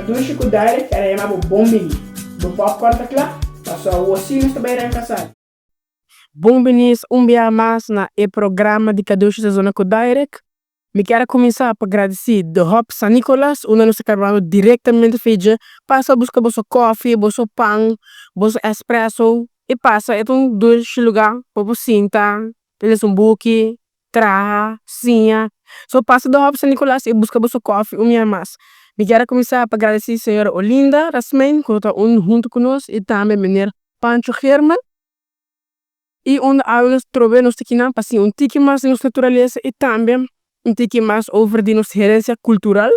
Kadushi ku direct era yama bo bombini. Bo popcorn takla, paso wasinos também era casado. Bem-vindos um dia mais na programa de Kadushi da Zona Direct. Me quero começar a agradecer do Hop San Nicolas, onde nós acabamos diretamente feijão, passa a buscar bolso coffee, bolso pão, bolso espresso, e passa é um dois lugar para você sentar, eles um buque, traha, sinha. So passa do Hop San Nicolas e busca bolso coffee, dia mais. Me quero começar a agradecer a senhora Olinda Rasmein, que está junto conosco, e também o menino Pancho German. E onde nós trovamos aqui na para um tique mais de nossa natureza e também um tique mais over de nossa herência cultural.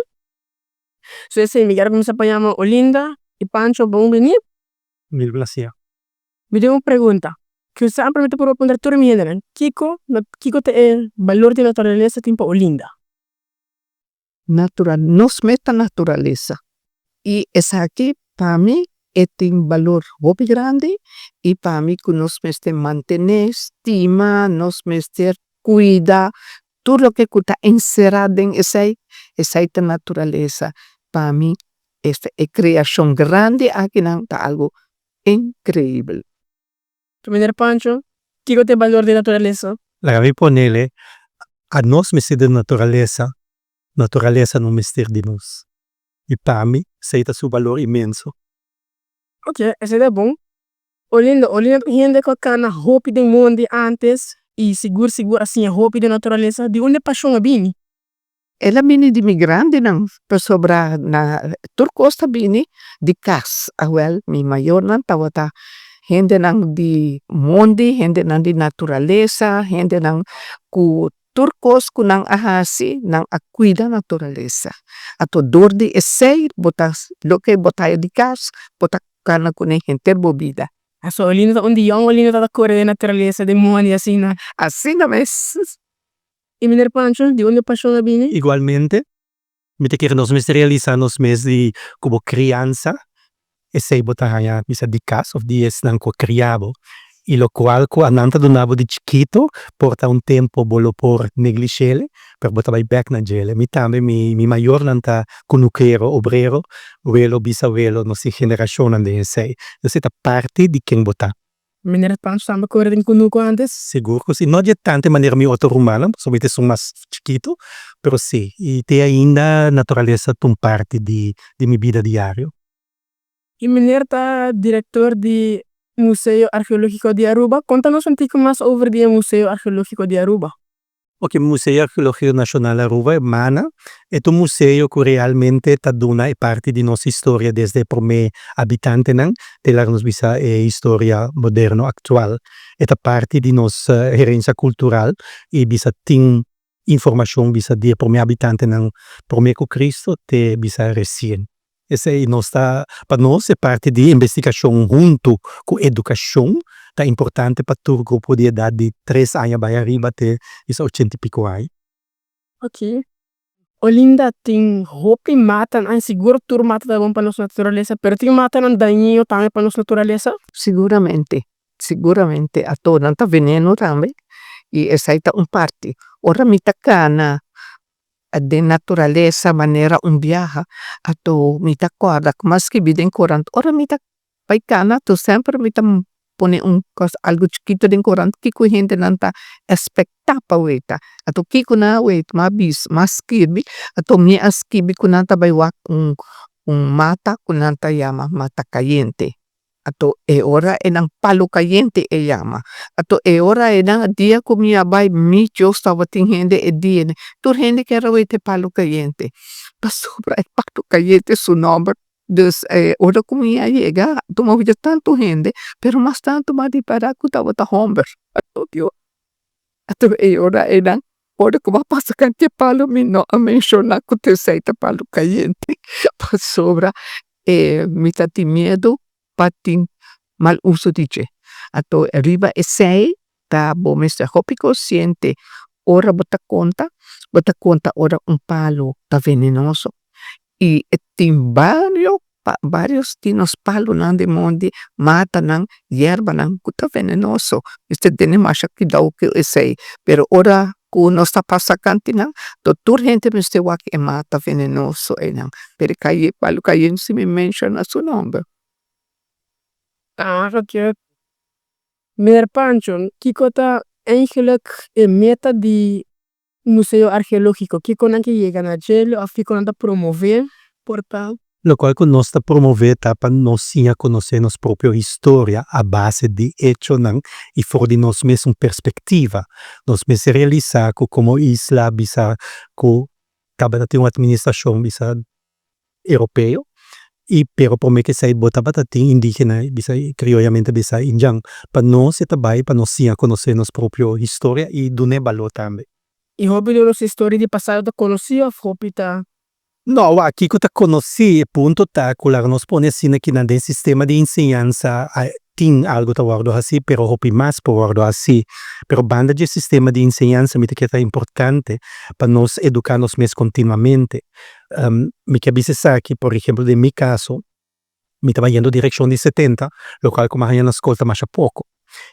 So esse me quero começar a chamar Olinda e Pancho, bem-vindo. Mil gracias. Me deu uma pergunta que eu sempre me estou responder todo mundo, né? Kiko tem valor de natureza tipo Olinda. Natural, nos meta naturaleza. E essa aqui, para mim, tem valor muito grande e para mim que nós mestre manter estima, nós mestre cuida tudo o que está encerrado em essa natureza. Para mim, esta é criação grande aqui não está algo incrível. Tu me Pancho, Kiko tem valor de natureza? La Gaby ponele a nós mestre de naturaleza não mestre de nós. E para mim, seita seu valor imenso. Ok, esse é bom. Olinda gente que cana hope do mundo antes e seguro assim a hope de natureza de onde paixão a bini. Ela bini de migrante não, para sobrar na Turcosta bini de casa. Well, mi maior não tawata gente não de mundo, gente não de natureza, gente não ku Turcos ku nang ahasi nang akuida naturaleza. Ato dor de essay botas lo que botayo de cas botak kana kuning hinter bobida. So Olinda onde Olinda da cor de natureza de mundo assim na. Assim na mes. E menino Pancho, de onde paixão a bini? Igualmente, me te quero nós mestre realizar nos mês de como criança, essay botaya misa de casa of dias nang ko criado. E lo qual ko ananta donavo di chiquito porta un tempo bolo por negligele per botava back na gele mi tambe mi maior nanta conuquero obrero velo bisabuelo no si generazione de sei seta parte di ken bota Menino Pancho samba cor de conuco antes? Seguro così non è tante maniera mi otto rumana solamente sono mas chiquito però sì e te ainda naturaleza tum parte di mi vida diario. E menino tá diretor de Museo Arqueológico de Aruba. Conta-nos um pouco mais sobre o Museu Arqueológico de Aruba. Ok, Museo Arqueológico Nacional Aruba, MANA, è un museo che realmente dona parte di nostra storia desde per me abitante della nostra storia moderna attuale. È parte di nostra herencia culturale e bisa tin informazione bisa dire per me abitante per me con Cristo te bisa recien. Essa é nossa, para nós é parte de investigação junto com educação, tá importante para todo grupo de idade de 3 anos para arriba até 80 e pico anos. Ok. Olinda tem roupa e mata, não seguro tur mata da bom para nossa natureza, pero tem mata não daninho também para nossa natureza? Seguramente a to nanta veneno também e essa é parte. Ora mi takana de naturaleza maneira viaja ato mita corda mas que biden corante ora mita paikana to sempre mita pone algo chiquito den corante que com gente nanta expecta pa weta ato kiko na wait mabis maskibi ato mi askibi kunanta baywak mata kunanta yama mata caliente ato ora enang palo caliente llama ato ora enang dia comia bay mi josta wating gente dia tur gente que era wete palo caliente pasobra el palo caliente su nombre dus ora comia llega toma vida tanto gente pero mas tanto ma di para kuta wata homber ato dio ato ora enang ora como passa cante palo mi no a menciona kute seita palo caliente pasobra mi tati miedo patin mal uso dice ato arriba essay ta bo mestre hopi consciente ora bota conta ora un palo ta venenoso y tin barrio varios tinos palo ng demondi mata ng yerba ng kuta venenoso. Dene masya kidaw ki isay. Pero ora kuno sa pasakanti ng doktor gente meste waki e mata venenoso ay nang. Pero kaye palo kayen si mi mention na su nombre. Oké. Meneer Pancho, kikota eigenlijk een meta di museo archeológico. Kiko nanke llega na gelo of kiko nanta promover portal. Lo cual nos está promover tapa nos sia conocer nos propria historia a base di hecho nan y for di nos mes un perspectiva. Nos mes realizar como isla bisa ko tabata una administración bisa europeo y pero por me que sai bota batati indígena bisa criollamente bisa injang pa nos etabai pa nos sia conocer nos propria historia y dune valor tambe. Y hobby de los historias de pasado te conocido of hobby ta. No, aqui que eu conheci, ponto tá, colar nos pone assim aqui na den sistema de ensinança, tem algo tá guardo assim, pero hopi mais por guardo assim, pero banda de sistema de ensinança me que tá importante para nos educar nos mes continuamente. Me que abisse aqui, por exemplo, de mi caso, me estava indo direção de 70, lo qual como a na escola mais pouco.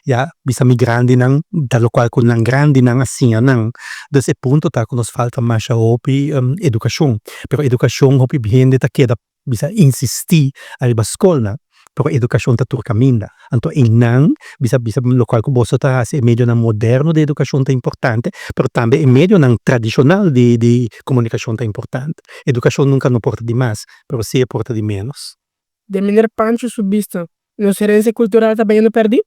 Ja, bisa mi grandi nang, dalo qual con nang grandi nang asinha nang. Dus e punto ta con nos falta mais hopi educação. Pero educação hopi bihende ta queda bisa insisti arriba scola. Pero educação ta turcaminda. Anto in nang bisa lo qual boso ta hasi medio nang moderno de educação ta importante, pero tambe e medio nang tradicional di comunicação ta importante. Educação nunca no porta di más, pero sí porta di menos. De Meneer Pancho subista. Nos herencia cultural ta bayano perdi?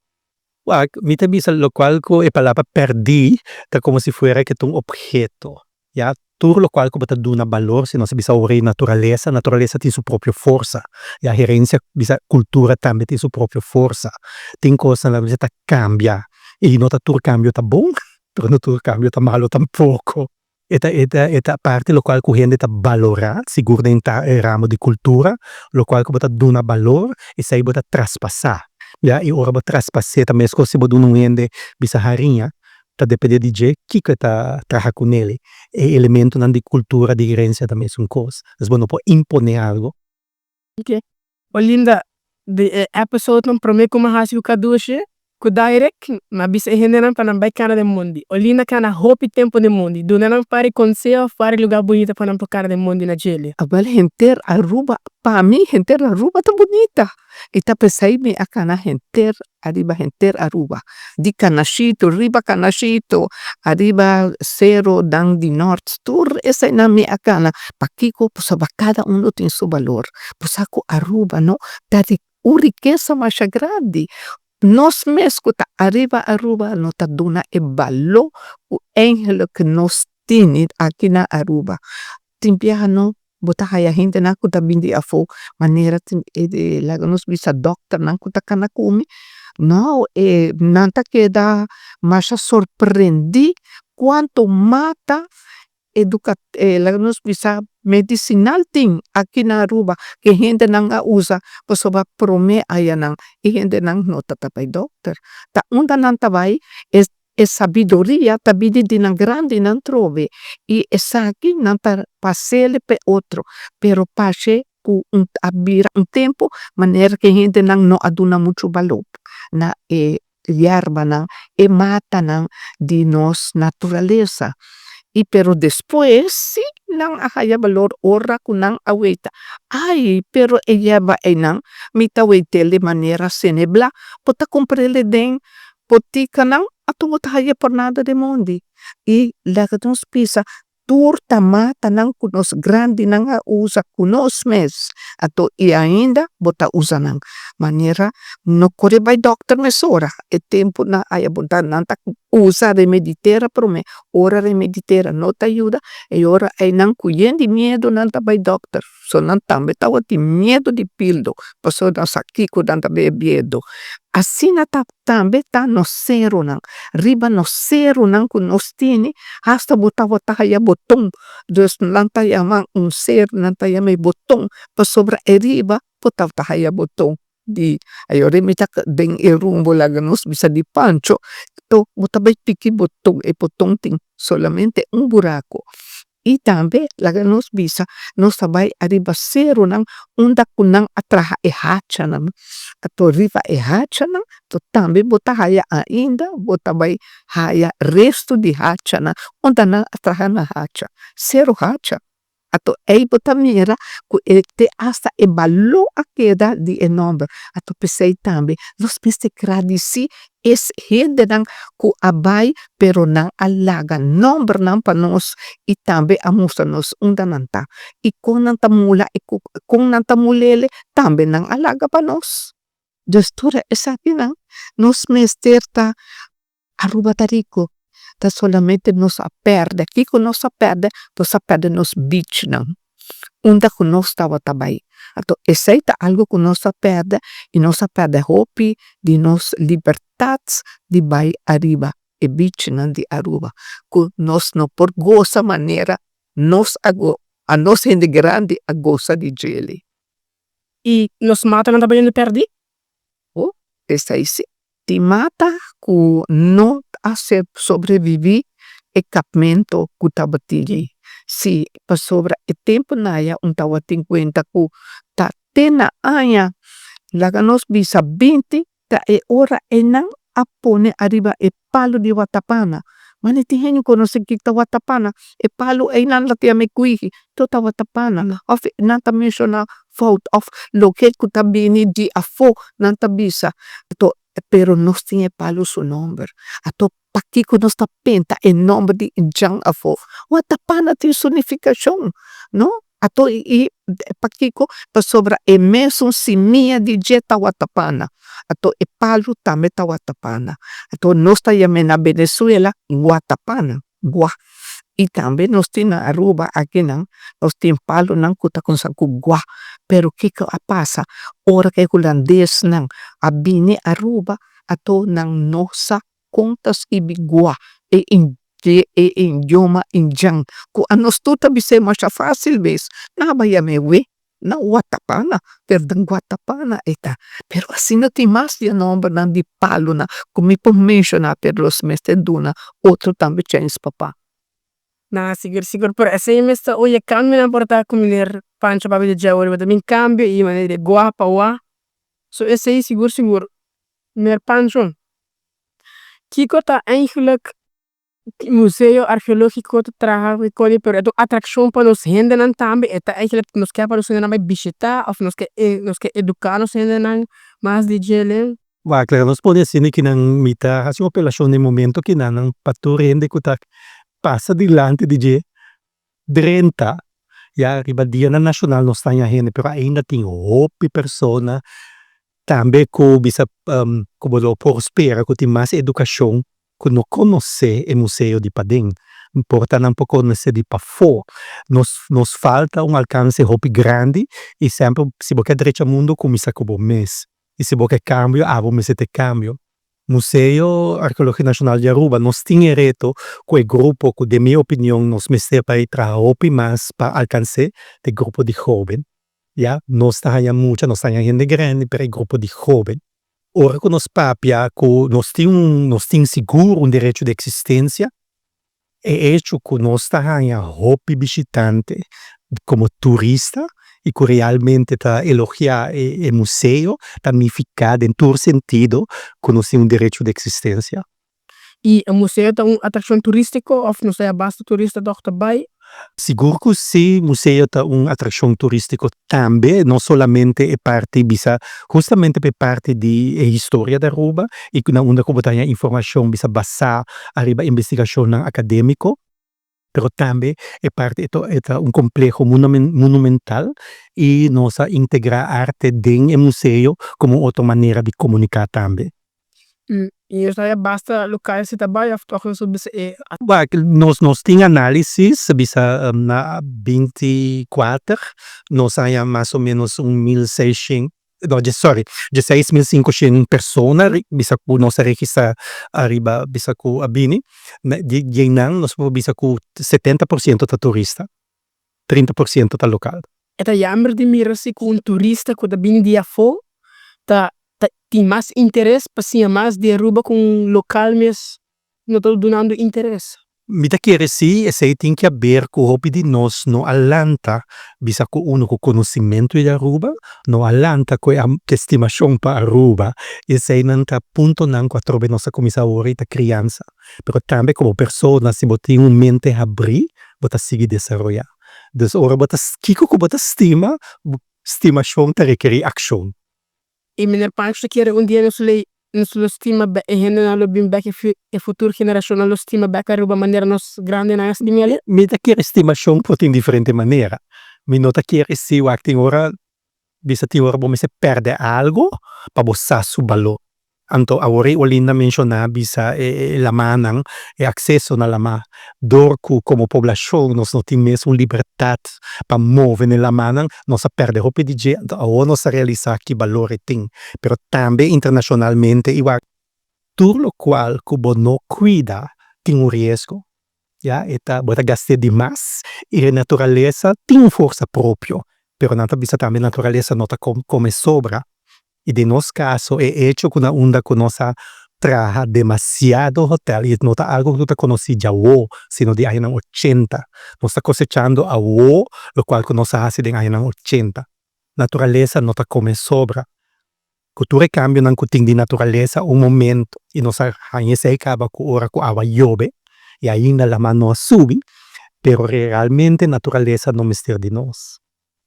Mi te bisa lo cual e palabra perdi ta como si fuera que un objeto, ya tur lo cual bota duna valor se no se bisa ore naturaleza tem su propria forza, ya herencia bisa cultura tambe tem su propria forza, tin cosa la bisa ta cambia e no ta tur cambio ta bon, pero no tur cambio ta malo tampoco. Eta parte lo qual gente ta valora, sigurda in ta ramo di cultura, lo qual bota duna valor e sai bota traspassar. Ja, e ora ba traspassar também se bodo não ende bisa harinha, ta depende de je que ta traha com ele. E elemento nan di cultura di herencia também são coisas. Mas bom, não pode imponer algo. Ok. Olinda, de episode não promete como hasi o kadoche, ku direct, ma bisa hendenan panambay kana de mundi. Olinda kana hopi tempo de mundi. Dunanan pare conselho, pare lugar bonita panampo cara de mundi na gele. Abal henter Aruba, para mim henter Aruba tá bonita. Ita pensei me akana henter Aruba. Di Canachito, riba Canachito, arriba Cerro dan di North Tour, esa na me akana. Pakiko, pues cada uno tem su valor. Pues ako Aruba, no? Dati riqueza mais grande. Nos mesmo ta arriba Aruba no ta duna e ballo o eigenlijk nos tini aqui na Aruba. Timpia no bota haya gente na kuta bindi afo manera la nos bisa doctor na kuta kana kumi. No nanta queda mas sorprendi quanto mata la nos bisa medicinal ting aqui na Aruba que gente nang usa posoba prome ayanang e gente nang nota tapay doctor ta unda nang tabay es sabiduria tabidi di nang grande nang trove e esaki nang pasele pe outro pero pache ku abira un tempo manera que gente nang no aduna mucho valor na yerba nang mata nang di nos naturaleza. Y pero después sí nang ahaya valor ora kunang aweta. Ay, pero ella va enang mita de manera senebla pota comprele den potika nang atungot haya por nada de mondi. Y la que nos pisa turta mata nang kunos grande nang usa kunos mes ato e ainda bota usa nang manera no corre by doctor mesora e tempo na aya bota nanta usa remeditera pro me ora remeditera no te ayuda e ora ai nang kuyendi miedo nanta by doctor so nanta betawati miedo di pildo paso na sakiko nanta be miedo asina tambe ta no sero nang riba no sero nang kunostini hasta bota haya botong dus nanta yamang un ser nanta yamay botong pa sobra eriba bota haya botong di ayore mita deng irumbo laganos bisa di pancho to botabay piki botong e potong ting solamente un buraco E tambe laga nos bisa nos tabay arriba zero nang unda kunang atraha e hacha nam ato riva e hacha nam to tambe bota haya ainda bota bay haya resto di hacha na unda na atraha na hacha zero hacha ato ei bota mira ku te hasta e ballo a queda di e nombre ato pesei tambe nos peste gradisi es hede nang ku abai pero nang alaga nombre nang panos i tambe amusa nos unda nanta i kung nang tamula kung nang tamulele tambe nang alaga panos gestura esati nang nos mesterta Aruba tariko ta solamente nos a perde kiko nos a perde nos beach nang unda ku nos tawa tabay ato eseita algo ku nos a perde e nos a perde hopi di nos libertats di bay arriba e beach nang di Aruba ku nos no por goza manera nos a nos gente grande a goza di geli E nos mata não tá banhando perdi? o esa isi ti mata ku no hace sobrevivi e capmento ku tabatili si pa sobra e tempo naya un tawa 50 ku ta tena aya laga nos bisa 20 ta e ora e nang apone arriba e palo di watapana mani tihenyo kono se kita watapana e palo e nan latia me kuihi to ta watapana of nanta mensiona fault of loket ku tabini di afo nanta bisa to pero nos tinha palo su nombre ato pakiko nos ta penta e nombre di jang afo watapana ti significación no ato pakiko pa sobra e meson simia di jeta watapana ato e palo tame ta watapana ato nos ta yamena Venezuela watapana gua e tambe nos tina Aruba aqui nang nos tin palo nang kuta kung sa kugwa pero kiko apasa ora kay kulandes nang abini Aruba ato nang nosa kontas ibigwa e idioma injang ku anos tuta bise masya fácil bes nabayame we na watapana perdang watapana eta pero asino ti mas ya nombre nang di palo na kumi po mensiona per los meste duna otro tambe chens papa Na siguro por essa mesta oye cambio na porta comer pancho babi de jawo de min cambio e maneira de guapa wa so essa aí seguro meer pancho kiko ta eigenlijk museo archeologico te traga con pero het attraction para nos hende nan tambe eta eigenlijk nos quer para nos na mai visitar of nos que educar nos hende nan mas de gele Wa claro, nos pone assim que não mita assim uma operação de momento que não paturende que tá passa dilante di je 30 ja ribadia na nacional non sta hene però ainda tem hopi persona tambe ko bisa como lo prospera ko tem mais educação ko no conhecer o museu di Padeng importa um pouco conhecer di Pafo nos falta um alcance hopi grande e sempre se você direito ao mundo começa como mês e se você cambio avo mês te cambio Museo Arqueológico Nacional de Aruba nos tinha reto com o grupo que, de minha opinião, nos mester para ir trabalhar mais para alcançar o grupo de jovens. Ja, nós temos muita, nós temos gente grande para o grupo de jovens. Ora que nos papia, que nós temos seguro direito de existência, é hecho que nós temos hobby visitante como turista e que realmente está elogiar o museu, está significado em todo sentido, que nós temos direito de existência. e o museu tem atração turístico of nos é basta turista doch dabei Seguro que sim, o museu é uma atração turística também, não somente é parte bisa, justamente é parte da história da Aruba e que onde como tem informação bisa basar arriba investigação acadêmica, pero também é parte é um complexo monumental e nós integrar arte dentro do museu como outra maneira de comunicar também. e eu já basta locais se dabei of toch so bis Nós temos análises, bisa na 24, nós temos mais ou menos 1.600, no, sorry, 16.500 pessoas, bisa ku nós registra arriba, bisa ku abini, de nang, nós bisa ku 70% ta turista, 30% ta local. eta jammer de mirasi com turista que da bini dia fo ta tem mais interesse para sim mais de Aruba com local mes não tô donando interesse Mita quiere si e sei tem que haver ku hopi di nos no allanta bisa ku uno cu conhecimento de Aruba, no allanta cu che estimação pa Aruba e sei nanta punto nan qua trobe nossa comissauri ta criança. Pero tambe como persona si boti un mente abri, bota sigi desarrollar. Dus ora bota kiko ku bota stimação ta requeri action. E meneer Pancho quiere un dia nos stima e hende na lo bim back e futuro generação lo stima back Aruba maneira nos grande na as dimele. Mita quiere estimação pot in differente maniera. Mi nota quiere si wakti ora bisa ti ora bome se perde algo pa bossa su ballo. Anto awori olinda menciona bisa la manang e accesso na la ma dorku como população nos não tem mesmo liberdade pa move nella manang nos a perde hopi di gente a nos a realizar que valore tem. Pero tambe internacionalmente igual tur lo qual cubo no cuida tem un riesgo. Ja, eta bota gaste demais e a natureza tem força proprio. Pero nata bisa tambe natureza nota come sobra. E de nos caso é hecho com a onda que nossa traja demasiado hotel e nota algo que tu conosci já o, sino de aí na 80. Nós está cosechando a o, lo qual que nós hace de aí na 80. Natureza nota come sobra. Cultura cambio nan kuting di natureza un momento e nós hanya sei acaba com ora com água llove e ainda la mano subi, pero realmente natureza não mister de nós.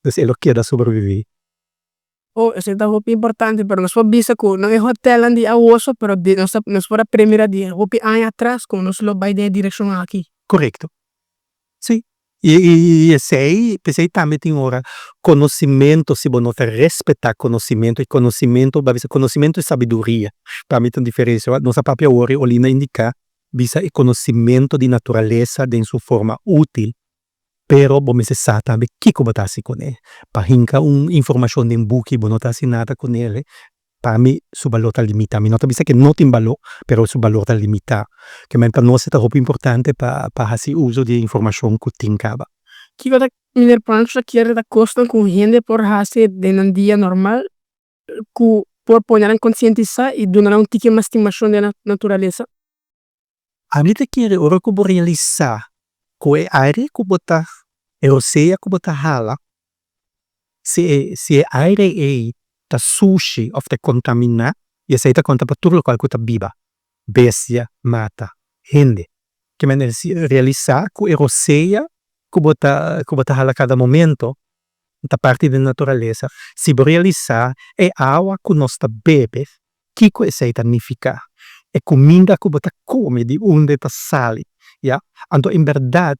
Então é lo que da sobreviver. Oh, isso é hopi importante, pero nos bisa ku no é hotel andi awoso, pero de nos fora primeira dia, hopi ano atrás, com nos lo vai de direção aqui. Correto. Sim. E sei, pensei também tem ora conhecimento, se você não respeitar conhecimento, e conhecimento e sabedoria. Para mim tem diferença. Nossa própria hora, Olina indica, bisa e conhecimento de natureza de sua forma útil. Pero bom se sa também que como tá se com ele. Para hinka informação em book, bom não tá se nada com ele. Para mim, su valor tá limitado. Mi nota bisa que não tem valor, pero su valor tá limitado. Que para nós é muito importante para fazer uso de informação que tem caba. Que coisa mineiro Pancho quiere da costa com gente por fazer de um dia normal, por pôr em conscientizar e donar tique mais estimação da natureza. A mim te quer ora como realizar que a área que bota euroseia que bota hala se a área é ta sushi of te contamina e se ta conta para tudo o qual que ta viva bestia mata gente que maneira se realizar que euroseia que bota hala cada momento da parte da natureza se realizar é água que nós ta bebe que é significa é comida que bota come de onde ta sale. Ja, então em verdade,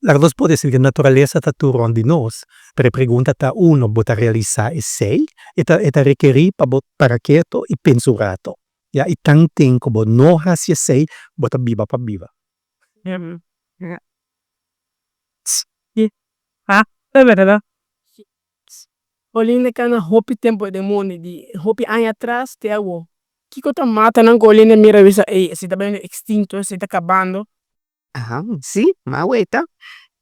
las dos pode ser que a natureza está tudo de nós, pero pergunta tá uno bota realizar e sei, e tá requerir para quieto e pensurato. Ja, e tan tem como não hace sei, bota viva para viva. É verdade. Olhando que na hopi tempo de mundo, de hopi ano atrás, te awo. Que coisa mata não olhando mira visa, se está bem extinto, se está acabando. Sí, maueta.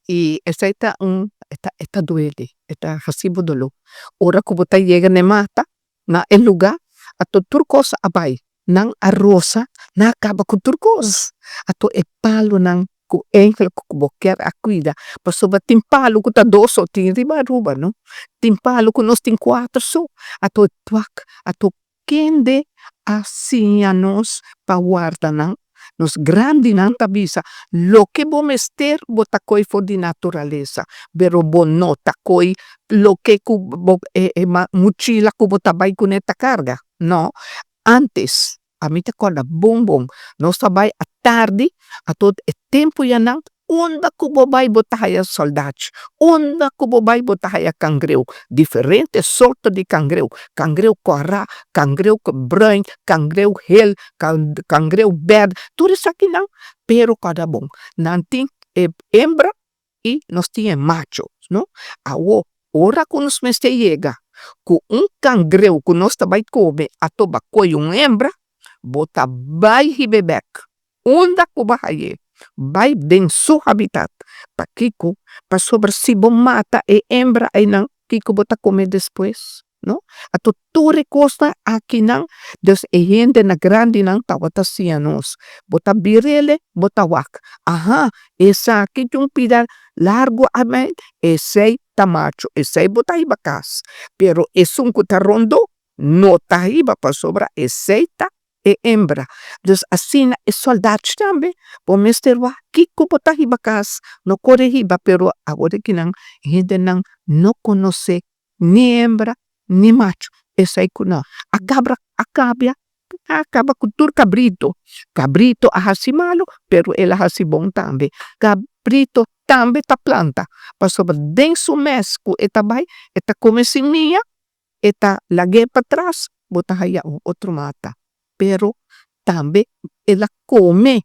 Y esta esta duele, esta recibo dolor. Ora como ta llega ne mata, na el lugar, a to turcos abai, nang arrosa, na acaba com turcos. A to e palo nang ku engel ku boker a cuida. Paso ba timpalo ku ta doso, tin riba ruba, no? Timpalo ku nos tin 4 so. A to tuak, a to kende asianos pa guarda nang nos grandi nanta bisa lo que bo mester bota koi for di naturaleza pero bo nota koi lo que mochila ku bota bay kuneta carga no antes a mí te acorda bom no sabay a tarde a todo e tempo yanang onda kubo bay botahaya soldados, onda kubo bay botahaya cangreu, diferentes sortes de cangreu corra, cangreu bruin, cangreu hel, cangreu verde, tudo isso aqui não, pero cada bom, não tem hembra e nós tem macho, não? Awo, ora que nos meste chega, com cangreu que nós também come, a toba coi hembra, bota bay hibebek, onda kubo haye. Vai den su habitat pa kiko pa sobre si bom mata e hembra ay nang kiko bota come después no? Ato turi costa aqui não, dus e gente na grande não tawata sianos. Bota birele, bota wak. Aha, essa aqui de pida largo a mãe, esse tá macho, esse bota aí bacas. Pero esse tá rondo, no tá aí para sobra, esse tá e hembra. Dus assim, e soldados também, po mister wa, kiko bota aí bacas, no corre hiba, pero agora que não, gente não conhece ni hembra, ni macho. Essa aí kuna. Acaba com tur cabrito. Cabrito ahasi malo, pero ele ahasi bom também. Cabrito também ta planta. Pasoba denso mês ku eta bai, eta come semilla, eta lage para trás, bota haya outro mata. Pero também ela come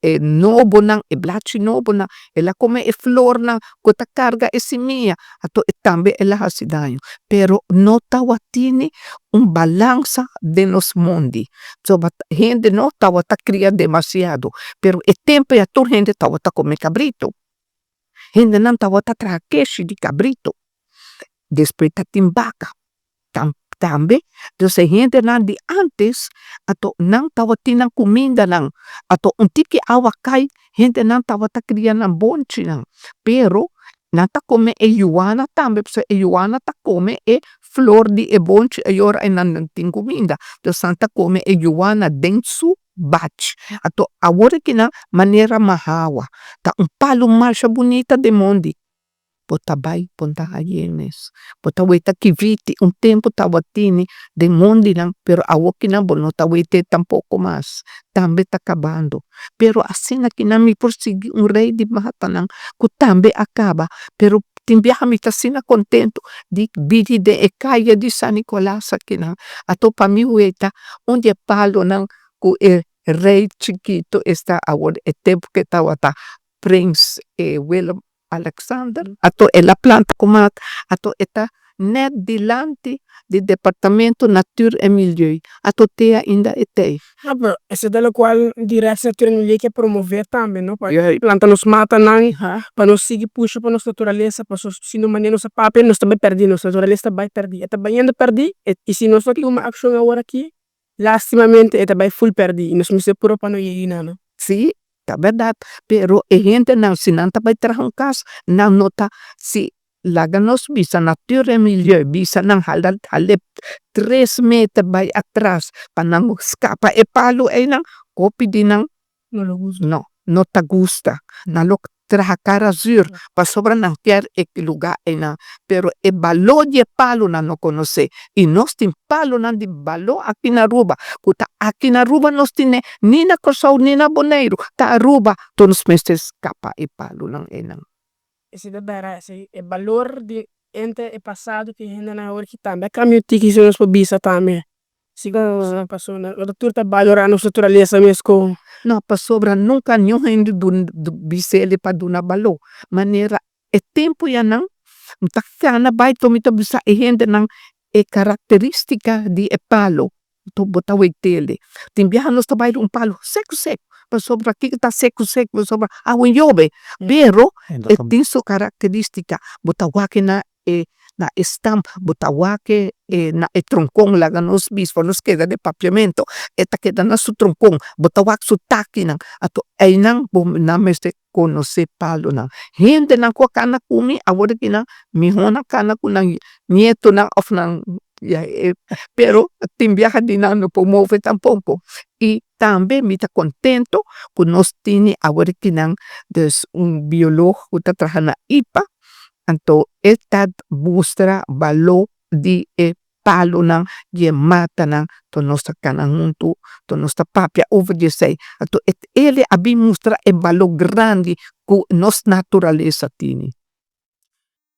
e nobo nang, e blachi nobo nang, ela come e flor nang, kota carga e semilla, ato e tambe ela hasi daño. Pero no tawatini balança de nos mondi. So, gente no tawata cria demasiado, pero e tempo e ator gente tawata come cabrito. Gente não tawata traqueche de cabrito. Después ta timbaca. Tambe, dus gente nan di antes, ato nang tawatinang kuminda nang, ato untiki awakay, gente nang tawata kriya ng bonchi nang. Pero, nata come e yuana tambe, so e yuana ta come e flor di e bonchi e yor ay nananting kuminda. Dus santa come e yuana densu batch. Ato awore kina manera mahawa. Ta un palo marcha bonita de mondi. Potabay, punta hayenes. Potawita kiviti, tempo tawatini de mondi lang, pero awok kinabo no tawite tampoco mas. Tambe takabando. Pero assim na kinami porsigi rei di mahatanang kutambe acaba, pero timbiami tasina contento di bidi de ekaya di San Nicolas kina. Ato pamiweta, onde palo nang ku rei chiquito está awod e tempo que tawata Prince Willem Alexander, ato la planta kumat, ato eta net dilante di Departamento Natuur e Milieu, ato tea inda etei. Pero esse é o qual direção Natura e Milieu quer promover também, não? Para planta nos mata não, para nos seguir puxa para nossa natureza, para se não maneira nossa papel, nós também perdemos, nossa natureza vai perder, está bem indo perder, e se nós aqui uma ação agora aqui, lastimamente está bem full perder, e nós me se puro para não ir não. Sim. Tá verdade, pero e gente não se não tá vai trazer caso não nota se laga nos bisa Natura e Milieu bisa não halal 3 metros vai atrás para não escapa e palo e não copy de não não tá gusta não lo traha cara zur para sobra não quer e lugar e não pero e balo de palo não conhece e nós tem palo não de balo aqui na Aruba kuta aqui na Aruba nós tem ni na Corsau ni na Bonaire ta Aruba todos mestres capa e palo não e não esse debara esse é valor de ente e passado que ainda na hora que também caminho tiki se nós pobisa também siga passou na doutor tá valorando a natureza mesmo. No, pa sobra nunca nenhum hindi bisele pa duna balo. Manera, e tempo yan nang, takana ba ito mito bisa e hindi nang e karakteristika di e palo. Ito botaway tele. Timbihan nos tabay palo, seco. Pa sobra kita seco, pa sobra awin yobe. Pero, e tinso karakteristika, botawake na na estampa, botawake na troncong laga nos bispo nos queda de papiamento eta queda na su troncong botawak su taki nang ato ay nang na meste conoce palo nang hindi nang ko kana kumi awod kina mihona kana kunang nieto nang of nang pero timbiaja di na no promuove tampoco y también mita contento con nos tini awod kinang des un biolog uta trahana ipa anto etad bustra balo di palo nang ye mata nang to nosta kanang to nosta papia over je sei ato ele abi mustra e balo grandi ku nos naturaleza tini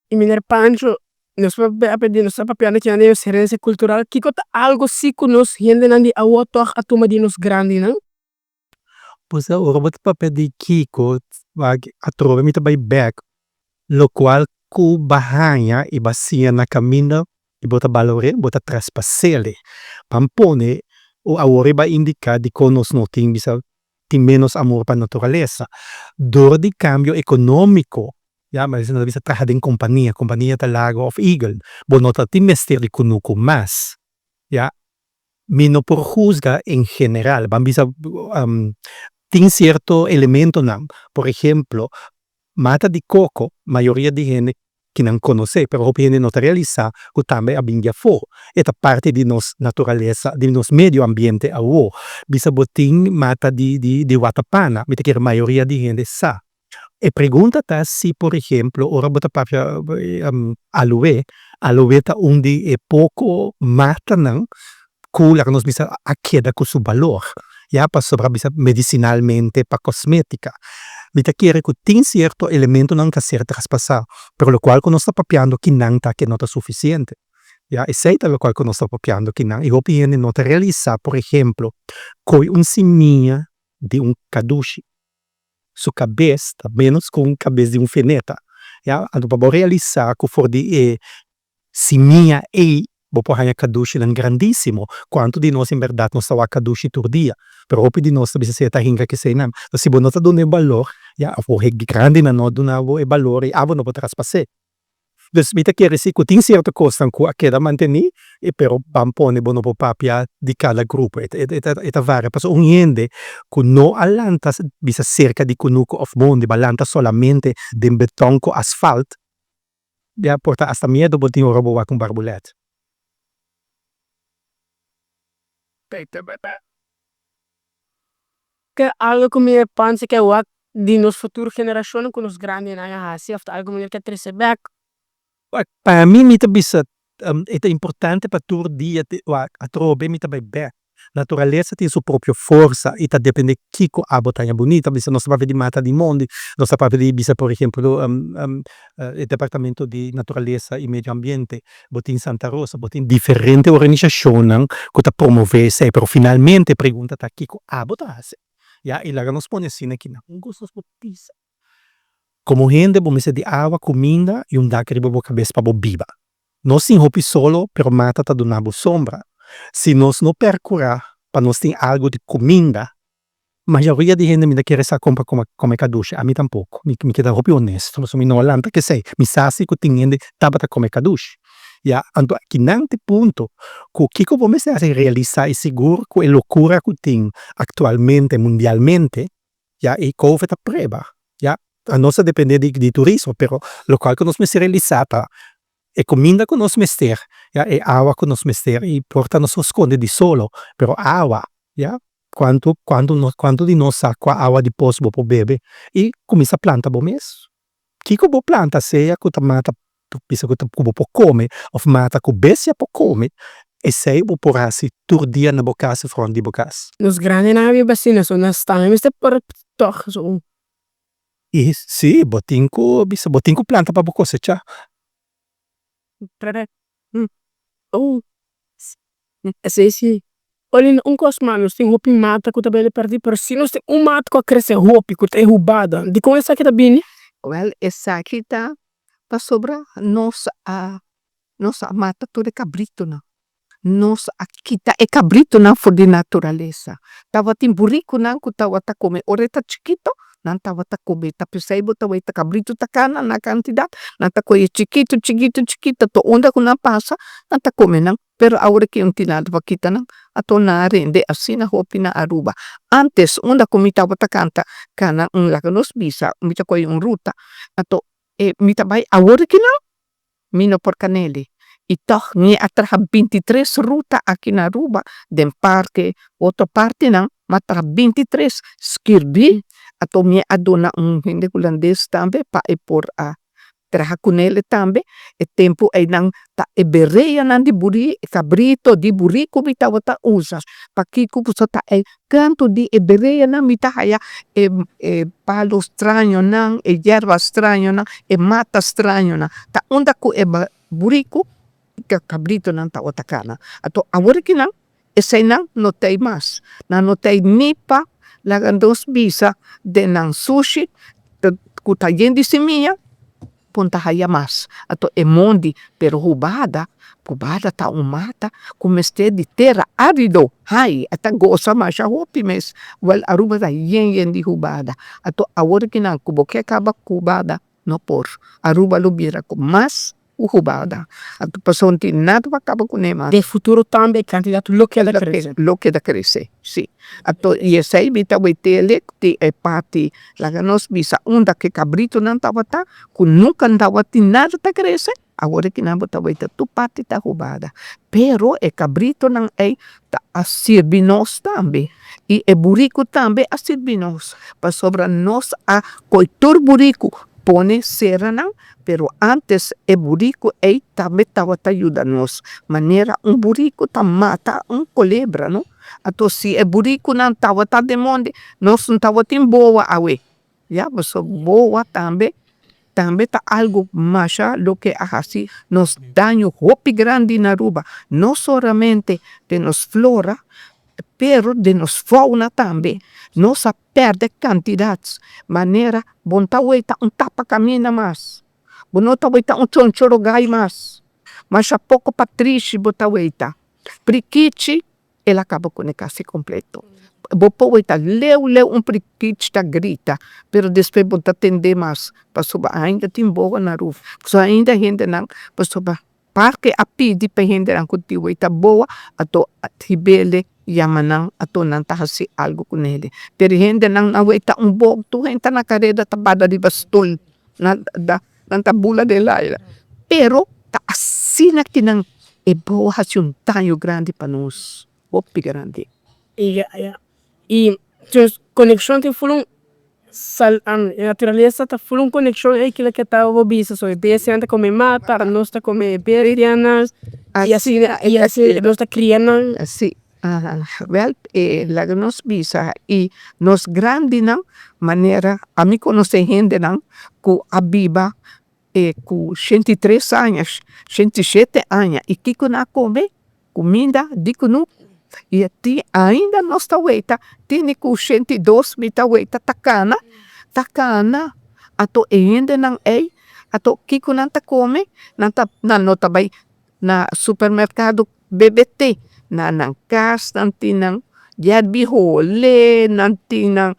e miner Pancho nos aprendendo sa papiana que ande herança cultural que cota algo si nos gente nandi awoto atuma di nos grandi nang Pues ora papel di Kiko a trove mita by back lo qual ku bahanya e bacia na caminho e bota valore, bota traspassele. Pampone o awore ba indica di conos no bisa ti menos amor pa naturaleza. Dor di cambio economico Ya, mas não bisa trabalhar em companhia da Lago of Eagle. Bo nota ti mestiere kunuku mas. Ya, mi no por juzga en general, van bisa tin cierto elemento nam. Por ejemplo, mata di coco, maioria di gente que não conhece, pero hopi gente nota realiza que também abindia fo. Eta parte di nos naturaleza, di nos medio ambiente a uo. Bisa botin mata di watapana, mi te che maioria di gente sa. E pregunta se, por exemplo, ora bota papia aloe ta undi e pouco mata não, cura que nós bisa a queda com seu valor. Ja, para sobra bisa medicinalmente, para cosmética. Mita chiede che tin certo elemento non che ser traspassar, per lo qual non sta papiando che non sta che nota sufficiente. Ja, e sei lo qual non sta papiando che non. E hopi nota realiza, por ejemplo, coi un simia di un kadushi. Su cabeça, menos com cabeça de feneta. Ja, ando para realizar que for de simia e bopo hanya kadushi nan grandissimo, quanto di nós in verdade non stava kadushi tur dia. Pero hopi di nós bisa seta hinga che sei nam. Da si bonota done valor, ja, avo he grande na no donavo e valore, avo no potras passe. Dus mi te chiede si che tin certo costa ancora che da mantenere e però bampone bono po papia di cada gruppo et varia passo un ende con no allanta bisa cerca di conuco of mondi ballanta solamente den betonco asfalt ya porta hasta miedo botin robo wa con barbulet. Que algo que me pensa que é de nos futuras gerações com os grandes na Ásia, algo melhor que receber. Para mim mita bisa é importante para tur dia a trobe mita vai bem. Naturaleza tem sua própria força e tá depende kiko a botanha bonita, bisa nós vai de mata de mondi, nós vai de bisa por exemplo o departamento de natureza e meio ambiente, botin Santa Rosa, botin diferente organização que tá promover sei, pero finalmente pergunta tá kiko a botase. Ja, e lá nos põe assim aqui não gostos botisa. Como gente bom de água, comida e daqui bobo cabeça para viva. Nós sim hopi solo, pero mata tá donando sombra. Se nós não percurar para nós ter algo de comida, maioria de gente me quer sa compra come kadushi, a mim tampouco. Me queda hopi honesto, mas me não alanta que sei, me sasi que tem gente tabata come kadushi. Ja, anto aqui nante ponto, que que vamos a realizar e seguro que a loucura que tem atualmente mundialmente, ja, e COVID a preba, ja. A nossa depende di turismo, però local que nós me realizata e comida que nós mester, ja, e água que nós mester e porta nos esconde di solo, però água, ja, quanto di nós acqua água di poço bo bebe e começa a planta bo mes. Kiko bo planta seja que mata pisa que bo come, of mata que bestia po come e sei bo porasi tur dia na bocas front di bocas. Nos grandes na havia bastante, so na stanza, mas por toch so. E sì, botinco planta para cosechar. Oh, sì. Olha, cosmanos tem hopi mata que também perdi, pero se nós tem mato que cresce hopi que é roubada, de com essa que tá bem? Well, essa aqui tá para sobra nossa mata toda cabrito na. Nos aqui tá é cabrito na for de natureza. Tava tem burrico na que tava tá come, ora tá chiquito, não tava tá come, tá pensaibo tava tá cabrito tá cana na quantidade, não tá coi chiquito, to onda que não passa, não tá come não. Pero agora que tinado va kita nang ato na rende asina hopi na Aruba. Antes onda kumita bata kanta kana lakanos bisa mita ko yung ruta ato mita bay agora que não mino por caneli. Ito ni atraha 23 ruta aqui na Aruba den parque outra parte nang matra 23 skirbi ato mi adona hindi holandês tambe pa por traha kunele tambe e tempo ay nang ta ebereya nan di buri cabrito di buri kumita wata usas pakiko puso ta ay canto di ebereya na mita haya palo strano nang hierba strano nang mata strano na ta onda ku buriko cabrito nang ta watakana ato awuriki nang esay nang notay mas na notay nipa lagandos bisa de nang sushi kutayen di semilla punta haya mas ato mondi pero hubada ta umata kumeste di terra arido hai ata gosa masha hopi mes well Aruba da yen di hubada ato awor kinang kuboke kaba kubada no por Aruba lubira ko mas uhubada at pasonti nada acaba com nema De futuro também candidato lo que da crescere. lo que da cresce sì ato iesai bita wetele ti e pati laga nos bisa unda que cabrito nan tawata ku nunca ndawati nada ta cresce agora que não bota weta tu pati ta hubada pero e cabrito nan ei ta asirbinos tambe e burico tambe asirbinos pa sobra nos a coitor burico pone serana, pero antes e burico ei também estava ayudando-nos. Maneira burico ta mata culebra, no? Ato se e burico não estava de monde, nós não estava tem boa awe. Ya, mas boa também tá algo mais do que assim nos daño hopi grande na Aruba, não somente de nos flora, pero de nos fauna também. Nós perde quantidades, maneira bonta weita tapa camina mais, bonota weita chonchoro gai mais, mas a pouco patrici bota weita, priquici ela acaba com o casi completo. Bopo weita leu priquici ta grita, pero depois bota atender mais, pasoba ainda tem boa na rua, so ainda gente não, pasoba parque a pidi pe gente não kuti weita boa, ato atibele yamanang ato nang tahasi algo con ele. Pero gente nang naweta bog tu gente na kareda tabada di bastol na tabula de laila. Pero ta asina kinang ebo hasyon tayo grande pa nos. Opi grande. E conexão tem fulum natureza tá fulum conexão é aquilo que tá o bisa so de anda come mata, nós tá come berianas e assim nós tá criando assim. Well, la nos bisa y nos grande nang manera a mí conoce gente nang ku abiba ku 103 anos, 107 anos e kiko na come comida dico no e ti ainda nos taweta tini ku 102 mita weta takana ato ainda nang ato kiko nanta come nanta nota bay na supermercado BBT na nang kas nanti nang yerbi hole nanti nang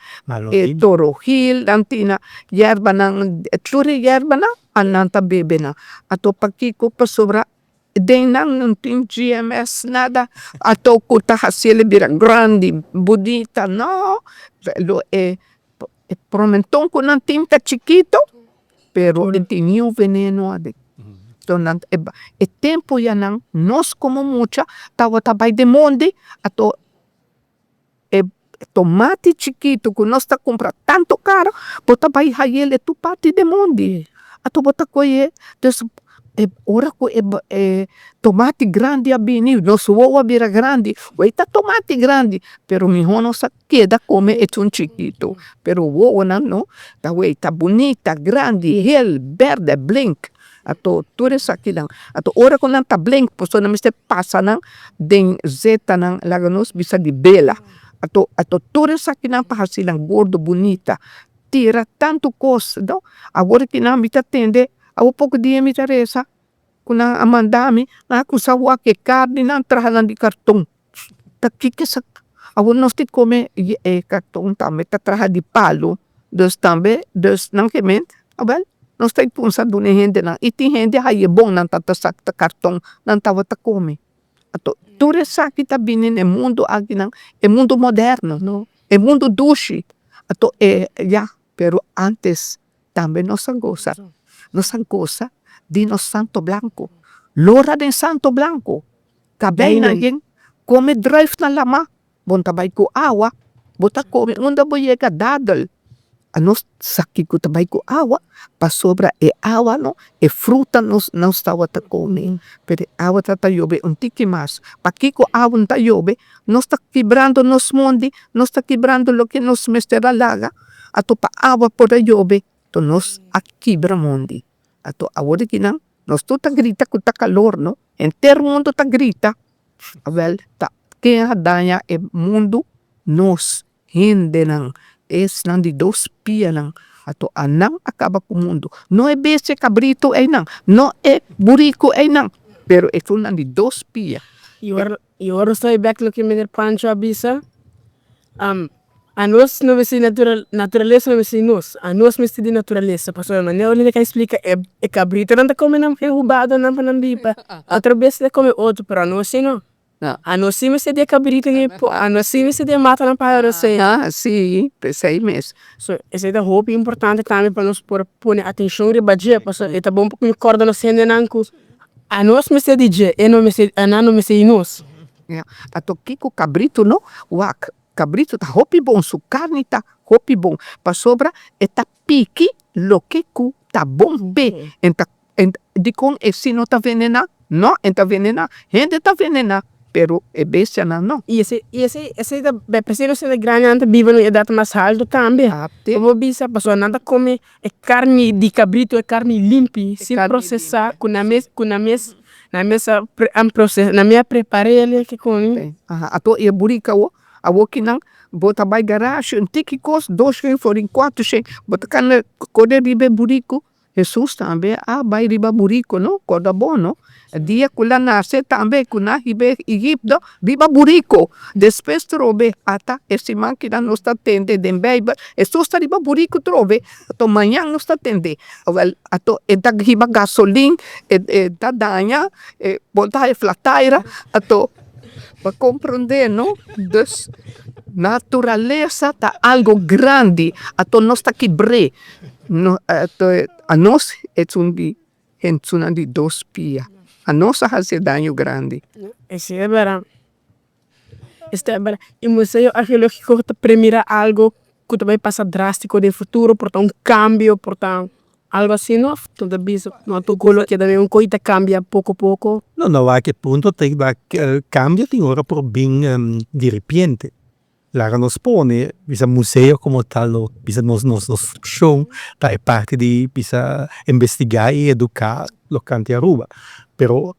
Toro Hill nanti na yerba nang tluri yerba na ananta bebe na ato pagkiko pa sobra den nang nunting GMS nada ato kuta hasile bira grandi budita no lo promentón ko nang tinta chiquito pero tinha veneno ade. E tempo ya nang nos como mucha tawa tabay de monde ato tomate chiquito que nós tá compra tanto caro bota bay hayele tu parte de monde ato bota koye des ora ko tomate grande abini nos uova bira grande weita tomate grande pero mi hono sa queda come un chiquito pero uova no ta weita bonita grande hel verde blink ato tures aqui lang ato ora ko nang tableng poso na miste pasa nang den zeta nang laganos bisa di bela ato tures aqui nang pahasilang gordo bonita tira tanto costa do agora que nang mita tende ao pouco dia mita resa kuna amandami na kusawa ke carne nang trahalan di kartong takike sa awo nostit come kartong tame tatraha di palo dos tambe dos nang kemen abel nós está pensando na gente não e tem gente aí é bom não tá cartão não tava tá come ato tudo isso aqui tá vindo no mundo aqui não é mundo moderno não é mundo duche ato já pero antes também nós goza de nos Santo Blanco lora de Santo Blanco cabei na gente come drive na lama bom tabay ko awa bota come unda boyega dadal anos saki ko tabay ko awa pa sobra awa no fruta nos não estava ta come pero awa ta tayobe un tiki mas pakiko awa tayobe nos está quebrando nos mondi nos está quebrando lo que nos mestera laga ato pa awa por ayobe to nos akibra mondi ato awodi kinang nos tu ta grita ko ta calor no enter mundo ta grita well ta kaya danya mundo nos hindi nang nang di dos pia nang ato anang acaba com o mundo. Não é bese cabrito ay nang, não é burico ay nang, pero ito nang di dos pia. E agora estou back looking at Pancho Abisa. a nós não vai ser natureza não vai ser nós, a nós vai ser de natureza, pastor, mas não ele que explica é cabrito não tá comendo é roubado não para não bipa, outra vez ele come outro, para nós sim não, a nós sim vai ser de cabrito a nós sim vai ser de mata não para você, sim, isso aí mesmo. so esse é roupa importante também para nós pôr atenção e badia, pastor, é tá bom porque me corda no sendo nanco, a nós vai ser DJ, e não vai ser a não vai ser nós. Ato kiko cabrito no, cabrito tá hopi bom, su carne tá hopi bom, pa sobra e tá pique lo que cu tá bom be, di con e si no tá venena, no, tá venena, gente tá venena, pero e bestia não. E esse da preciso ser grande ante vive no idade mais alto também. Como bisa pessoa nada come é carne de cabrito, é carne limpa, sem processar, com na mesa na minha preparei ele que com. Ato e burika o, a wokinang bota by garage, um tiki kos, 2 geen voor in 4 geen, bota kan kode ribe buriko. Jesus também by riba buriko no, koda bono. Dia kula nase também kuna hibe Egipto riba buriko. Después trove ata esse máquina não está tende den beiba, Jesus está riba buriko trove, ato manhã não está tende. Well, ato edag hiba gasolina, da danha, bota e flataira, ato para compreender, no? Dus, natureza tá algo grande, ato nós tá quebre. No, a nós é uma de 2 pia. A nossa faz dano grande. Esse é verdade. E museu arqueológico te premira algo que vai passar drástico no futuro, portanto cambio, portanto algo assim, não? Tudo isso, não tu que também coisa cambia pouco a pouco. No, a que punto cambia tem hora por bem de repente. Lara nos pone, bisa museu como tal, bisa nos show, tá é parte de bisa investigar e educar lo canti Aruba. Pero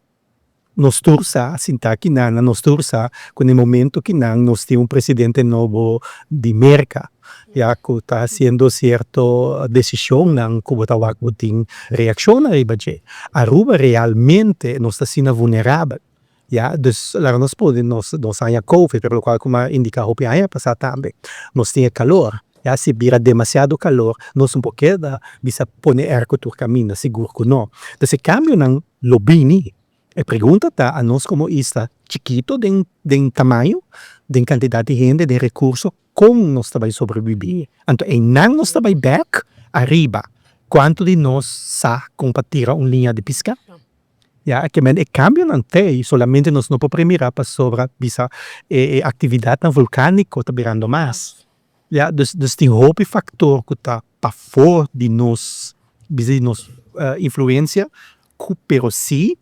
nos tursa, sinta que nos tursa, com o momento que nós temos presidente novo de Merca, já que está haciendo cierta decisão, como está tem reação a Aruba realmente não está sendo vulnerável. Ja, dus lá nós podemos, nós há Covid, pelo qual como indica o PIA passar também. Nós temos calor, já se vira demasiado calor, nós um pouquinho bisa pone erco tur caminho, seguro que não. Então se cambio não lobini, e pergunta tá a nós como está chiquito den tamanho, den quantidade de gente, de recurso, como nós vai sobreviver. Então, e não nós vai back arriba, quanto de nós sa compartilhar uma linha de pesca? Ja, que men cambio não tem, solamente nós não podemos mirar para sobre bisa atividade vulcânica está virando mais. Ja, dus tem outro fator que está para fora de nós, bisa nos influência, pero sim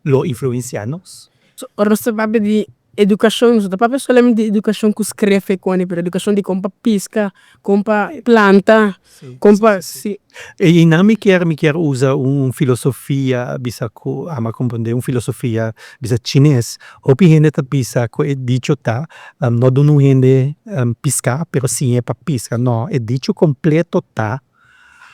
lo influenciamos. Ora se vai de educação, não dá solamente de educação que escreve com ele, pero educação de como pisca, como planta, como sim. E não me quer usar filosofia, bisa ko ama compreender filosofia bisa chinês. Opi gente tá bisa ko é dicho tá, não donu gente piscar, pero sim é para pisca. Não, é dicho completo tá,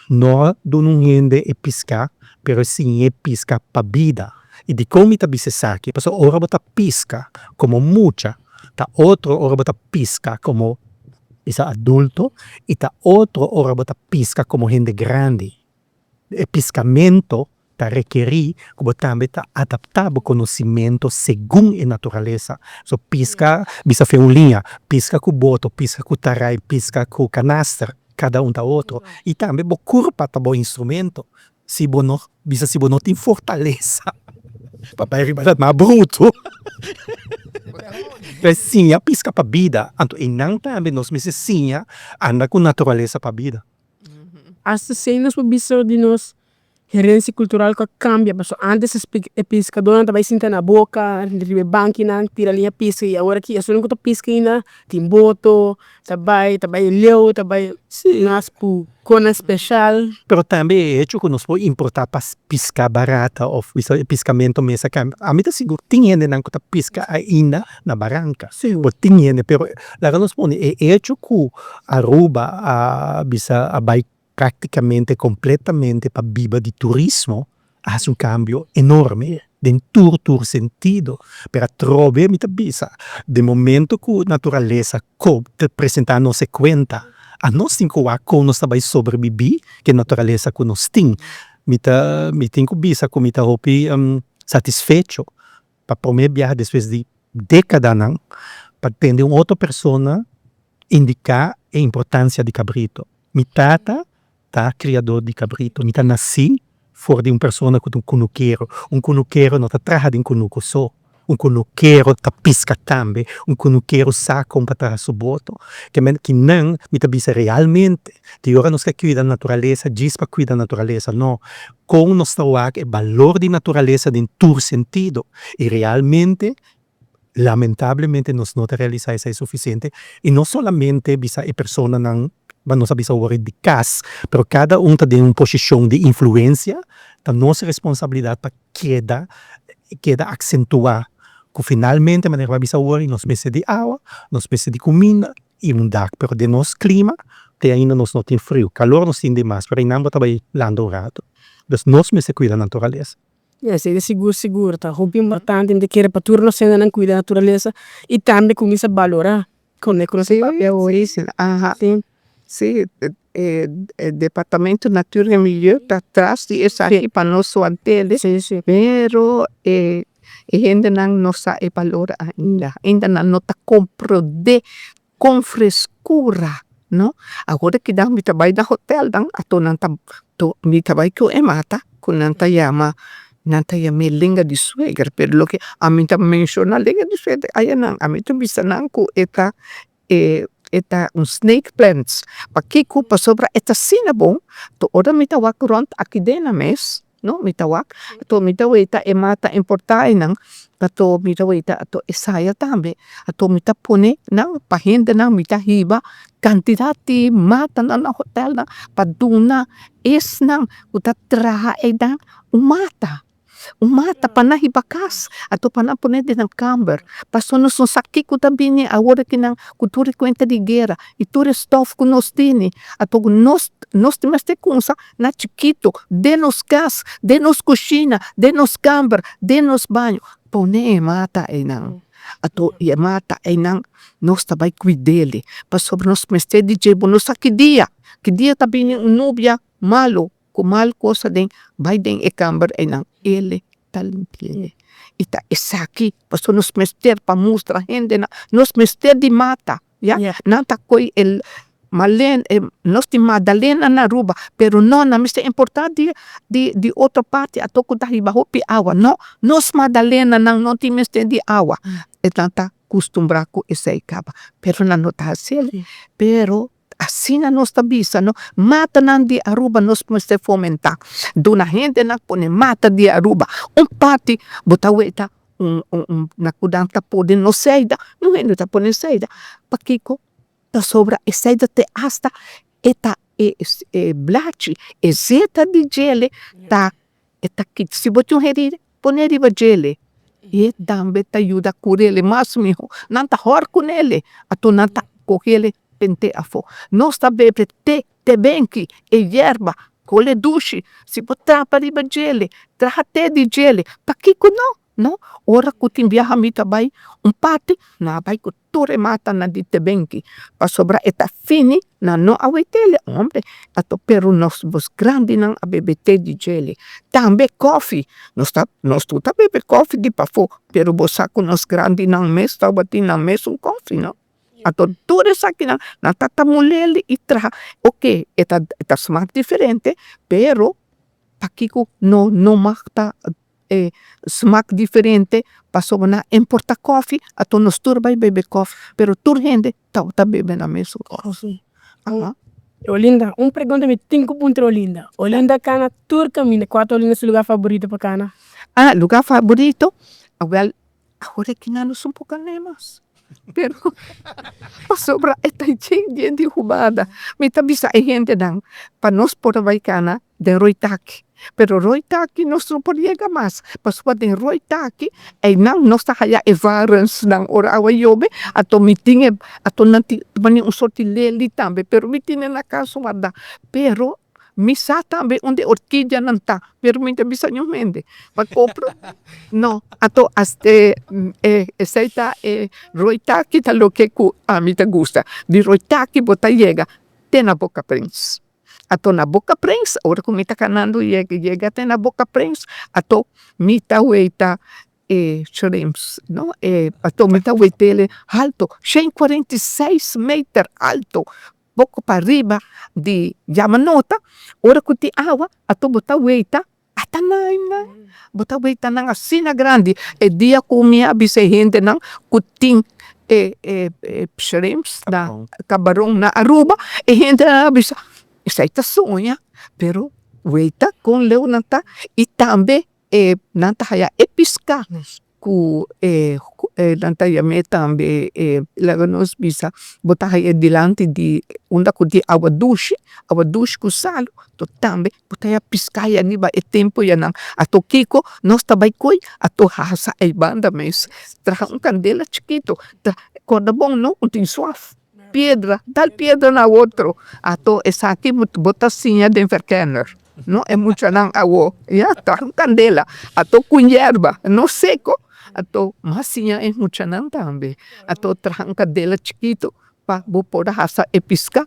não donu gente é piscar, pero sim é pisca para vida. E de como está bisa saque, passo ora bota pisca como mucha, tá outro ora bota pisca como bisa adulto, e tá outro ora bota pisca como gente grande. E piscamento tá requerir como também tá adaptar o conhecimento segundo a natureza. So pisca bisa fer uma linha, pisca com boto, pisca com tarai, pisca com canastra, cada tá outro. E também bo curva tá bom instrumento. Se bono tem fortaleza. Papai ribadat mais bruto. Mas sim, a pisca para a vida. Então, e não também nós sim, anda com natureza para a vida. As cenas para bisor de nós, herência cultural que cambia. Antes a pescador não estava sentando na boca, ribe banco não tira linha pisca e agora que a sua não pisca ainda tem boto, trabalha leu, trabalha nas cona especial. Pero também é hecho que nós podemos importar para pisca barata ou piscamento mesa que a mim tá seguro tem gente não que tá pisca ainda na barranca. Sim. Tem gente, pero lá nós podemos é hecho que Aruba bisa vai praticamente completamente para viva de turismo, há um cambio enorme. den tur sentido, per trove mi tabisa, de momento que naturaleza co presenta nos conta, a nós tinko ako nos tabay sobrevivi, que naturaleza que nos ting, mi tinko bisa ko mi hopi satisfecho, pa me viajar después de década nang, pa tende outra persona indicar a importância de cabrito. Mi tata tá criador de cabrito, mi ta nasci fora de persona com cunuqueiro não tá traja de cunuco só, cunuqueiro tá pisca também, cunuqueiro saca para trás o boto, que não, mi ta bisa realmente, de hora nos que cuida da natureza, diz para cuidar da natureza, não, com nos tá o valor de natureza em todo sentido, e realmente lamentavelmente nós não realizar isso é suficiente e não somente bisa a persona não nós bisa o de cas, pero cada tem uma posição de influência, da nossa responsabilidade para queda acentuar que finalmente maneira bisa o nós precisa de água, nós precisa de comida e dag, pero de nosso clima ainda nós não tem frio, calor nós tem demais, pero ainda não trabalha lando rato, então nós precisamos cuidar da natureza. Sì, di sicuro, tá roupa importante, de que para turno sendo não cuida da natureza e também começa a valorar com Sim, é origem. Sim. Sim, Departamento Natura e Milieu está atrás de essa aqui para nosso antele, pero ainda não sabe valor ainda não está compreender com frescura, não? Agora que dá me trabalho na hotel, dang ato não tá me trabalho que é mata, com não tá yama me língua de suegra, pero lo que a mim também menciona língua de suegra, aí não, a mim também está não com eta snake plants, porque culpa sobre eta sinabong, to ora me tawak ront aqui dentro na mes, no me tawak, to me tawita e mata importai nang, to me tawita to esaya tambe, to me tapone nang pahinda nang me tahiba quantidade mata na hotel na paduna es nang utatraha e nang umata panahibakas ato panapone din ng camber paso nos saki ko tabi ni awara kinang kuturi kwenta di gera ituri stuff ko nos tini ato nos timaste kunsa na chiquito denos gas denos kusina denos camber denos banyo pone mata e nang ato mata e nang nos tabay kuideli paso nos meste di jebo nos kidia tabi ni nubya malo kumal ko sa ding Biden e camber e nang ele talimpiele. Ita esaki, paso nos mester pa mostra gente na nos mester di mata, nanta koi el malen nos ti Madalena na ruba, pero no na miste importante di outra parte atoko dahi bahopi awa, no nos Madalena nang non ti meste di awa. Etanta costumbraco esay kaba, pero na notasele, pero assim na nossa bisa, no? Mata nan di Aruba nos meste fomentar. Dona gente na pone mata di Aruba. Parte botaweta nakudanta pode no seida, não é tá pone seida. Pakiko ta sobra e seida te hasta eta blachi e zeta di gele ta eta kit si botiu herire pone riva gele. E dambe ta aiuta curele mas miho. Nanta hor con ele, ato nanta cohele pente a fo. Nós bebe te benki e yerba con le dushi, si potrà per i gele, tra te di gele, pakiko no? Ora kuti viaja mita bai, un pati, na bai ko tore mata na di te benki, pa sobra eta fini, na no awetele, hombre, ato pero nos bos grandi nang abebe te di gele. Tambe coffee, nos tuta bebe coffee di pa fo, pero bosako nos grandi nang mes, tabati nang mes un coffee, no? Ato tore saki na tatamuleli itra, ok, eta smart diferente, pero pakiko no makta smack diferente, paso na importa coffee, ato nos turbay bebe coffee, pero tur gente ta bebe na meso coffee. Olinda, pergunta me 5 puntos Olinda. Olinda cana turca mine, qual Olinda seu lugar favorito para cana? Lugar favorito? Well, agora que não sou um pouco nemas. Pero sobra esta gente roubada. Me tabisa a gente não para nós por vaicana de roitaki. Pero roitaki nós não podemos mais. Pasua de roitaki e não nós tá haya evarens nang ora awayobe ato meeting ato nanti bani sorti leli tambe pero meeting na kaso wada. Pero Misa tambe onde orquídea nanta, pero minta bisa nyumende. Pagkopro, no, ato esaita roitaki ta lo que a mí te gusta. Di roitaki bota llega, tena Boca Prince. Ato na Boca Prince, ora kumita kanando llega tena Boca Prince, ato mita weita shrimps, no? Ato mita weitele alto, 146 meter alto, pouco para riba di Yamanota, ora kuti awa, ato bota weita, atanay na, bota weita nang asina grande, e dia kumia bise hindi nang kuting shrimps na kabarong na Aruba, e hindi na bisa, isa ita sonha, pero weita kung leo nanta, itambe, nanta haya episka, ku nanta yame tambe laganos bisa botahaya dilante di unda ku di awa douche ku salo to tambe botaya piskaya ni ba e tempo yanang ato kiko nos tabay koy ato hasa ay banda mes traja un candela chiquito corda bong no unting suaf piedra tal piedra na otro ato esaki botasinha de verkenner no é mucha nang awo ya traja un candela ato con hierba no seco ato masinha é mucha nang tambe ato traja un candela chiquito pa bopora hasa episka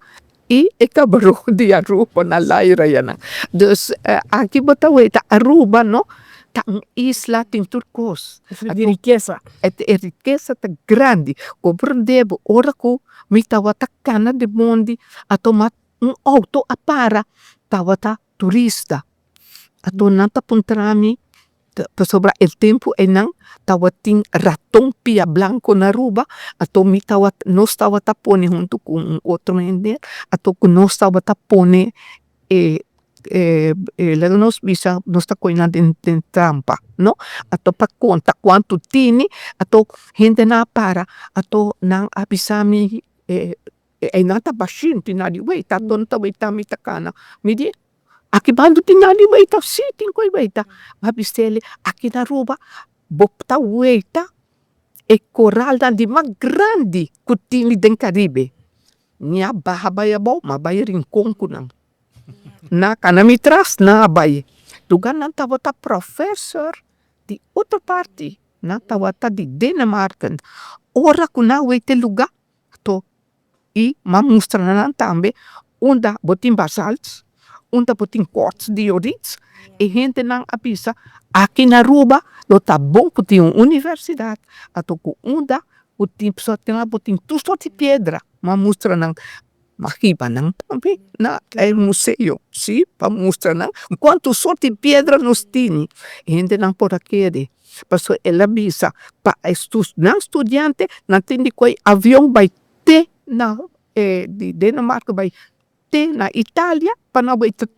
e acabou de Aruba na laira yana. Dus aqui bota weita Aruba no ta isla tin turcos. De riqueza. É riqueza tá grande. Compreendebo ora ko mi tawata kana de mondi atomat un auto apara tawata turista. Ato nanta puntrami sobra el tempo e nang tawating ratong pia blanco na Aruba ato mi tawat nos tawata pone junto con otro ender ato nos tawata pone nos bisa nos ta coina den trampa no ato pa conta quanto tini ato gente na para ato nang abisami nata bashin tinali wait ato ta wait mi takana mi di Aki bando tinali weita, siting ko'y weita. Mabistele, aki na Aruba, bopta weita, e coral na di grandi kutini den Caribe. Nya bahabaya bo, mabaya rincon ko nang. Na kanamitras na abay. Tugan nang tawata professor di outra parte. Na tawata di Dinamarca. Ora ko na weite luga. To, i mamustra na nang tambe, unda botin basalts, unda botin quartz diorit e gente nang apisa aqui na Aruba lo tá bom puti universidade ato ku unda puti psotina botin tu sorti piedra ma mostra nang mahiba nang tambe na museo si pa mostra nang quanto sorti piedra nos tini gente nang por aquele passo ela bisa pa nang studiante na tindi koi avião by te na di Dinamarca by na Italia panawita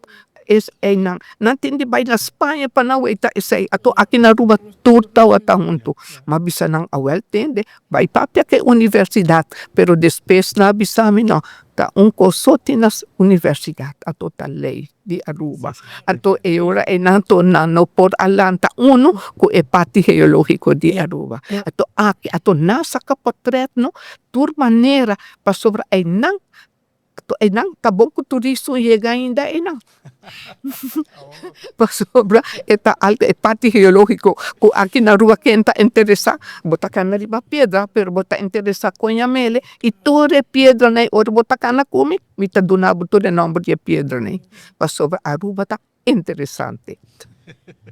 is nang tindi bay na Spanya panawita isay ato aki na Aruba turta wata hunto mabisa nang awel tende bay papya ke universidad pero después na bisami no ta unko soti nas universidad ato ta lei di Aruba ato ora nanto nano por alanta uno ko pati geologico di Aruba ato aki ato nasa kapotret no tur manera pa sobra nang enang tabong ko turisto llega ainda enang pasobra eta alta pati geológico ko aquí na Aruba kenta interesa bota kana riba piedra pero bota interesa mele y tore piedra nei or bota kana kumi mita dunabo to de nombre de piedra nei pasobra Aruba ta interesante.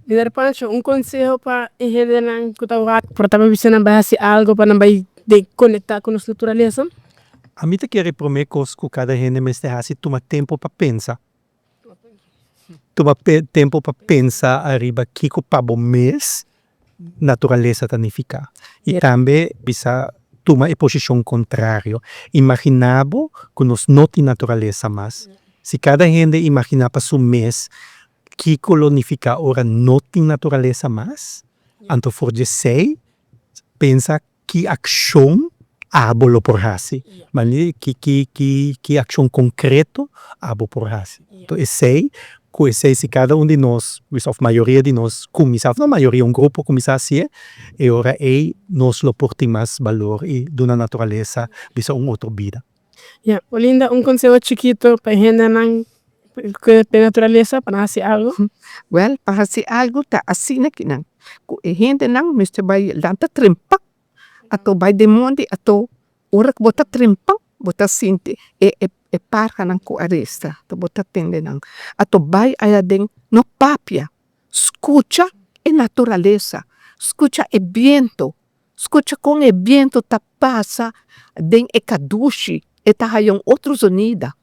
Líder Pancho, un consejo para gente que está por también visando algo para de conectar con la naturaleza. A mim te quero prometer que cada gente me esteja toma tempo para pensar. Toma tempo para pensar arriba que para mês natureza tanifica. E também bisa toma a posição contrária. Imaginabo que nós não tem natureza mais. Se cada gente imaginar para seu mês que colonifica ora não tem natureza mais, então for de sei pensa que ação abolo por hasi, mali que ação concreto abo por hasi. Então sei se cada de nós, a maioria de nós começar, não a maioria, grupo começar assim, e ora nós lo portem mais valor e dona natureza bisa outra vida. Olinda, un consejo chiquito para gente de natureza para hacer algo? Well, para hacer algo ta asina kinang. Ku gente nang Mr. Bay lanta trimpa. Ato bay demonde ato urak bota trimpa bota sinte e parka nang ku aresta. To bota tende nang. Ato bay ayadeng no papia. Escucha e naturaleza. Escucha e viento. Escucha con e viento ta pasa den e kadushi. E ta hayong outro zonida.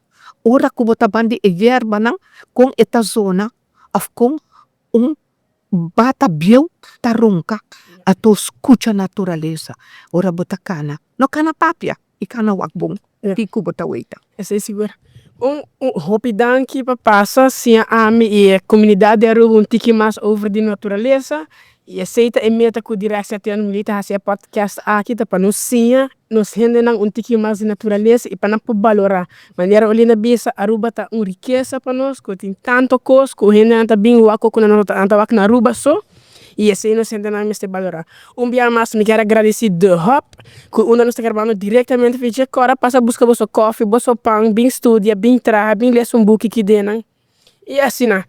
Ora ku bota bandi e yerba nang kung eta zona of kung bata bieu tarunka ato escucha naturaleza. Ora bota kana. No kana papia. Ikana wakbong. Tiku bota weita. Essa é segura. Rapidão que passa sim a e a comunidade Aruba tiki mais over de natureza e aceita e meta com direção até no milita a podcast aqui tá para nos sim nos rende não tiki mais de natureza e para não valorar maneira olhando bisa Aruba tá riqueza para nós que tem tanto coisa que rende anta bem o aco com anta wak na Aruba só e assim nos rende não mais valorar dia mais me quero agradecer de Hop que nos está gravando diretamente vídeo agora passa busca vosso coffee vosso pão bem estudia bem trabalha bem ler um book aqui dentro e assim na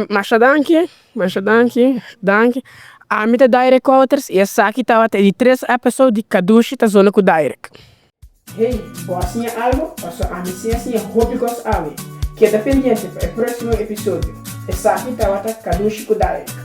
Masha danke a mita direct quarters e essa aqui tá até de 3 episódios de Kadushi tá zona com direct hey boa assim algo passou a missão assim hobby cos ave que tá pendente para o próximo episódio essa aqui tá até Kadushi com direct